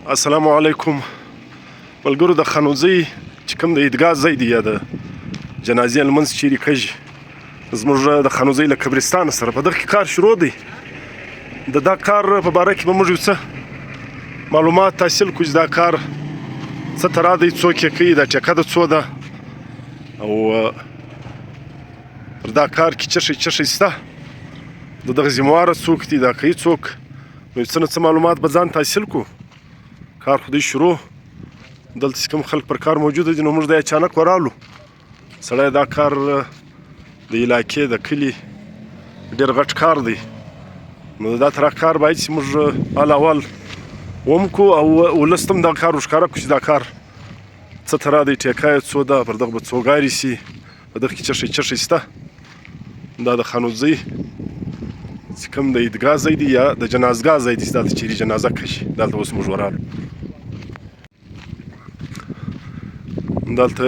السلام علیکم ملګرو. د خانوزۍ چې کوم د عیدګاه ځای دی یا د جنازې لمونځ چیرې کېږي، زموږ د خانوزۍ له قبرستان سره په دغه کې کار شروع دی. د دا کار په باره کې به موږ یو څه معلومات حاصل کړو چې دا کار څه ته راځي، څوک یې کوي، دا ټیکه د څو ده او پر دا کار کې څه شی شته، د دغه ذمهواره څوک دي، دا کوي څوک. نو څه نه څه معلومات به ځان ته حاصل کړو. کار خو دی شروع، دلته چې کوم خلک پر کار موجوده دي، نو موږ د اچانک ورالو. سړی دا کار د علاقې د کلي ډېر غټ کار دی، نو دا تر کار باید چې موږ اول ومکو او ولس ته هم دغه کار وښکاره کړو چې دا کار څه ته راځي، ټیکه یې څو ده، پر دغه به څو ګارې سي، په دغه کې څه شی شته. دا د خانوزۍ چې کوم د عیدګاه ځای دی یا د جنازګاه ځای دی، چې دلته چیرې جنازه کشي، دلته اوس موږ ورالو. دلته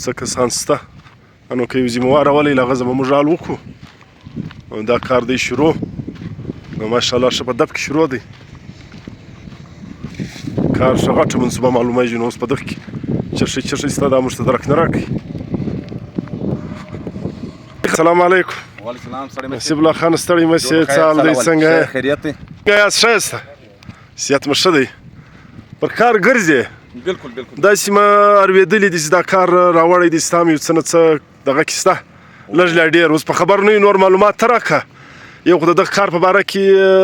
څه کسان شته، نو که یو ذمهواره ولی له هغه ځای به موږ حال وکړو. دا کار دی شروع، نو ماشاءالله ښه په دب کې شروع دی کار، ښه غټه منصوبه معلومیږي. نو اوس په دغه کې څه شی شته، دا موږ ته درک نه راکوي. السلام علیکم. وعلیکم السلام. نصیب الله خان ستړی مه شې، څه حال دی، څنګه یې؟ خیریت دی. یاست ښه یاست؟ صحت مو ښه دی؟ پر کار ګرځې؟ بالکل بالکل. داسې ما اورېدلي دي چې دا کار راوړی دی، ستا هم یو څه نه څه دغه کې شته، لږ لا ډېر. اوس په خبر نه یو، نور معلومات ته راکړه. یو خو د دغه کار په باره کې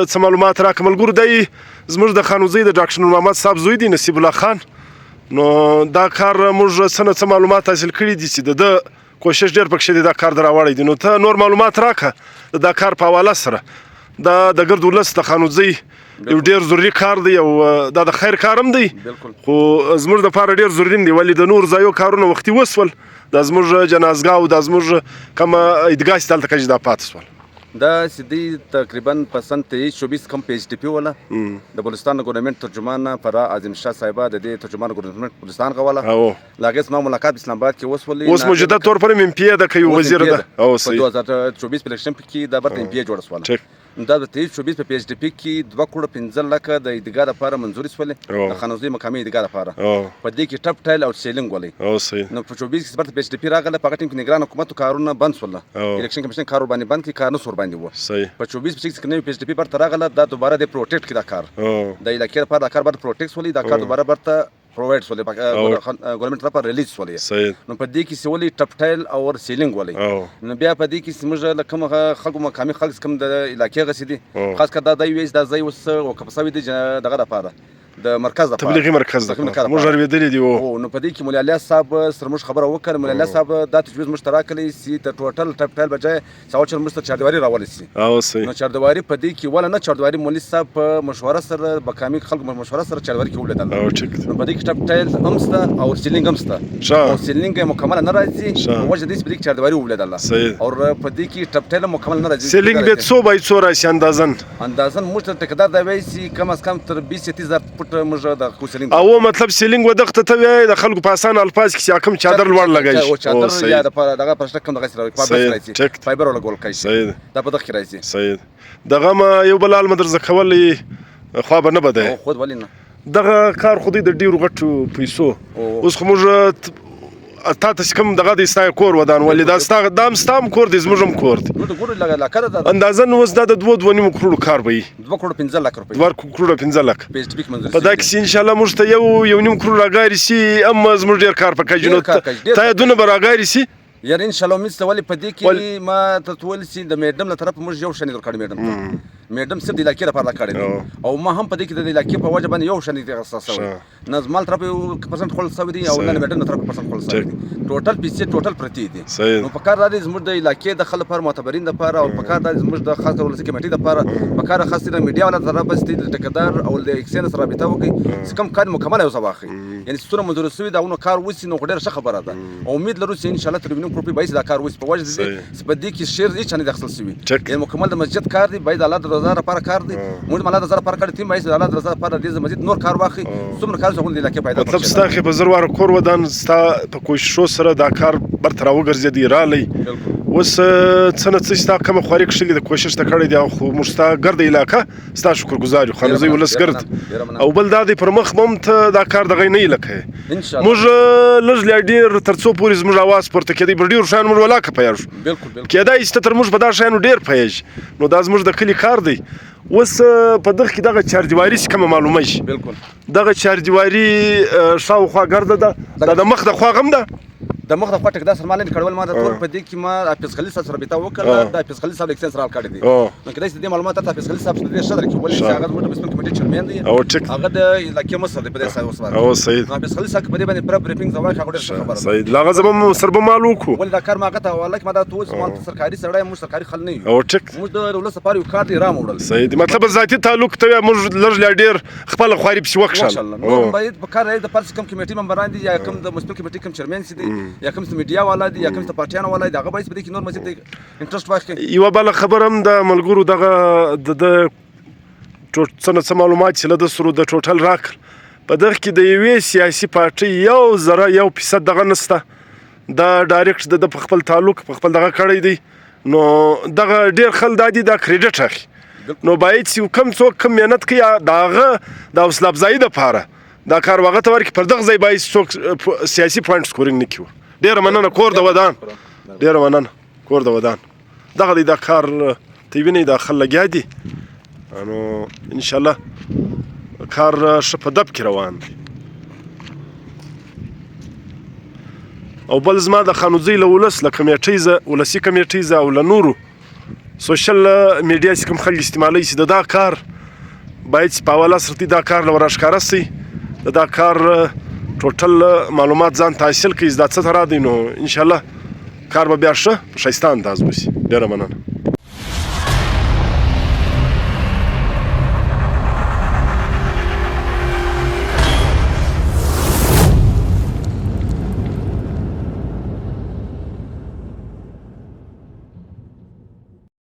څه معلومات راکړه. ملګرو دی زموږ د خانوزۍ د ډاکټر نور محمد صاحب زوی دی، نصیب الله خان. نو دا کار موږ څه نه څه معلومات حاصل کړي دي چې د ده کوشش ډېر پکښې دی دا کار د راوړی دی. نو ته نور معلومات راکړه د دا کار په حواله سره. دا د ګرد ولس د خانوزۍ یو ډېر ضروري کار دی او دا د خیر کار هم دی، خو زموږ دپاره ډېر ضروري دی، ولې د نور ځایو کارونه وختي وسول، دا زموږ جنازګاه او دا زموږ کومه عیدګاه چې دلته کښې دا پاتې سول. دا سیدی تقریبا په سن 23-24 کم پی ایچ ډي پی وله د بلوچستان گورنمنت ترجمان فرا اعظم شاه صاحبه د دې ترجمان گورنمنت بلوچستان غواله له هغې زما ملاقات اسلام آباد کې وسولې. اوس موجوده طور پر ام پی ده که یو وزیر ده په 2024 په الیکشن کې دا برته ام پی جوړه سوله. دا د 23-24 په پی ایچ ډي پی کې 2.15 لکه د عیدګاه لپاره منظوري سولې، د خانوزۍ مقامي عیدګاه لپاره. په دې کې ټپ ټایل او سیلینګ ولې. نو په 24 کې برته پی ایچ ډي پی راغله، په هغه ټیم کې نګران حکومت کارونه بند سوله، الیکشن کمیشن کار ورباندې بند کړي، کار نه سور باندې و. په 24-25 کې نوی پی ایچ ډي پی برته راغله، دا دوباره د پروټیکټ کړي دا کار، د علاقې لپاره دا کار برته پروټیکټ سولې، دا کار دوباره برته پرووایډ سولې ګورنمنت لپاره ریلیز سولې. نو په دې کې سولې ټپ ټایل او سیلینګ ولې. نو بیا په دې کې موږ له کوم خلکو مقامي خلک کوم د علاقې غسي دي، خاص کر دا ویس دا ځای اوس وقف شوی دی دغه لپاره د مرکز لپاره، تبلیغي مرکز ده، موږ اورېدلي دي. نو په دې کې مولا الیاس صاحب سره موږ خبره وکړه، مولا الیاس صاحب دا تجویز موږ ته راکړی چې د ټوټل ټپ ټایل بجای سوا چل موږ ته چاردیواري راوړی شي. نو چاردیواري په دې کې ولا نه، چاردیواري مولوي صاحب په مشوره سره مقامي خلکو مشوره سره چاردیواري کې ولیدل. نو په دې کې ټپ ټایل هم شته او سیلینګ هم شته، او سیلینګ یې مکمل نه راځي، وجه دې چې په دې کې چاردیواري ولیدل، او په دې کې ټپ ټایل مکمل نه راځي. سیلینګ به څو بای څو راشي اندازن موږ ته ټیکدار دا وایي چې کم از کم تر 20-30 فوټ موږ د او مطلب سیلینګ ودغه ته وایي د خلکو په اسانه الفاظ کې چې کوم چادر لوړ لګای شي، چادر یا دغه پرشته کوم دغه سره فایبر ولګول کوي، دا په دغه کې راځي. صحیح. دغه ما یو بل عالم درزه کولې خو به نه بده خود ولې نه، دغه کار خو د ډیرو غټو پیسو. اوس خو موږ تا ته کوم دغه د ستا کور ودان ولې دا ستا هم کور دی، زموږ هم کور دی، اندازه نو اوس دا د 2.5 کروړو کار به وي، 2.15 لک روپۍ، 2.15 لک په دا کې ان شاء الله موږ ته 1.5 کروړ راګاري شي، اما زموږ ډېر کار په کجنو ته دونه به راګاري شي. یار ان شاء الله امید ته ولې په دې کې ما ته ویل چې د میډم له طرف موږ یو شنې درکړو، میډم صرف د علاقې لپاره کړی دی، او ما هم په دې کې د علاقې په وجه باندې یو شنې اختصاص شوی، نه زما له طرفه 1% خپل شوی دی او نه میډم له طرفه 1% خپل شوی دی، ټوټل پیسې ټوټل پرتی دي. نو په کار راځي زموږ د علاقې د خلکو لپاره معتبرین لپاره، او په کار راځي زموږ د خاص ولسی کمیټې لپاره، په کار خاص د میډیا ولا طرف بس د ټیکدار او د اکسین سره رابطه وکړي چې کوم کار مکمل او سواخي، یعنی څونه منظور شوی دا نو کار وسی، نو ډېر ښه خبره ده، او امید لرو چې ان شاء الله تر وینم پروپی بایس دا کار وسی په وجه دي په دې کې شیر هیڅ نه دخل شوی، یعنی مکمل د مسجد کار دی، باید الله د رضا لپاره کار دی، موږ د الله د رضا لپاره کار تیم باید الله د رضا لپاره د مسجد نور کار واخی، څومره کار څنګه د علاقې پیدا مطلب ستا خې په زروار کور ودان ستا په کوششو سره دا کار برته راوګرځېدی رالی، اوس څه نه څه ستا کومه خواري کښلې ده کوشش ته کړی دی او خو موږ ستا ګرده علاقه ستا شکرګزار یو خانوزۍ ولس ګرد او بل دا دی پر مخ به هم ته دا کار دغه نه یې لکه موږ لږ لا ډېر تر څو پورې زموږ اواز پورته کېدی پر ډېرو شیانو موږ ولاکه پوهېږو کېدای شي ته تر موږ په دا شیانو ډېر پوهېږي نو دا زموږ د کلي کار دی اوس په دغه کې دغه چاردیواري چې کومه معلومه شي دغه چاردیواري شاوخوا ګرده ده دا د مخ د خوا هم ده د مخ د خوا ټکدا سره مالین کړول ما د ټول په دې کې ما حافظ خلیل صاحب سره رابطه وکړه د حافظ خلیل صاحب اکسنس رال کړی دی نو کله چې دې معلومات ته حافظ خلیل صاحب سره ډېر شدر کې ولې چې هغه موږ د بسم کمیټې چیرمن دی او ټیک هغه د علاقې مصر دی په دې ځای اوس او صحیح حافظ خلیل صاحب په دې باندې پر بریفینګ زوای هغه ډېر خبره صحیح لاغه زمو سربه مالو کو ولې دا کار ما غته والله ما دا توز ما سرکاري سړی موږ سرکاري خل نه یو او ټیک موږ د ولس لپاره یو کار دی رام وړل صحیح دی مطلب ذاتي تعلق ته موږ لږ لا ډېر خپل خواري په وښه نو باید په کار د پارس کم کمیټې ممبران دي یا کوم د مسپل کمیټې کوم چیرمن سي دي یا کوم میډیا والا دي یا کوم د پارټیانو والا دي هغه باید په دې کې نور مزید انټرست واخلي یو بل خبر هم د ملګرو دغه د څه معلومات چې له د سرو د ټوټل راکړ په دغه کې د یوې سیاسي پارټۍ 1% دغه نسته دا ډایرکټ د په خپل تعلق په خپل دغه کړی دی نو دغه ډېر خل دادي دا کریډټ اخلي نو باید چې کوم څوک کم محنت کوي دغه د حوصله افزایي دپاره دا کار هغه ته ورکړي پر دغه ځای باید څوک سیاسي پوینټ سکورینګ نه کړي ډېره مننه کور د ودان ډېره مننه کور د ودان دغه دی دا کار ته وینئ دا خل لګیا دي نو انشاءالله کار ښه په دب کې روان دی او بل زما د خانوزۍ له ولس له کمیټۍ ولسي کمیټۍ او له نورو سوشل میډیا چې کوم خلک استعمالوي چې دا کار باید چې په اوله سرتي دا کار له وراشکاره سي دا کار ټوټل معلومات ځان ته حاصل کړي دا څه ته را دی نو انشاءالله کار به بیا ښه په ښایسته انداز وشي ډېره مننه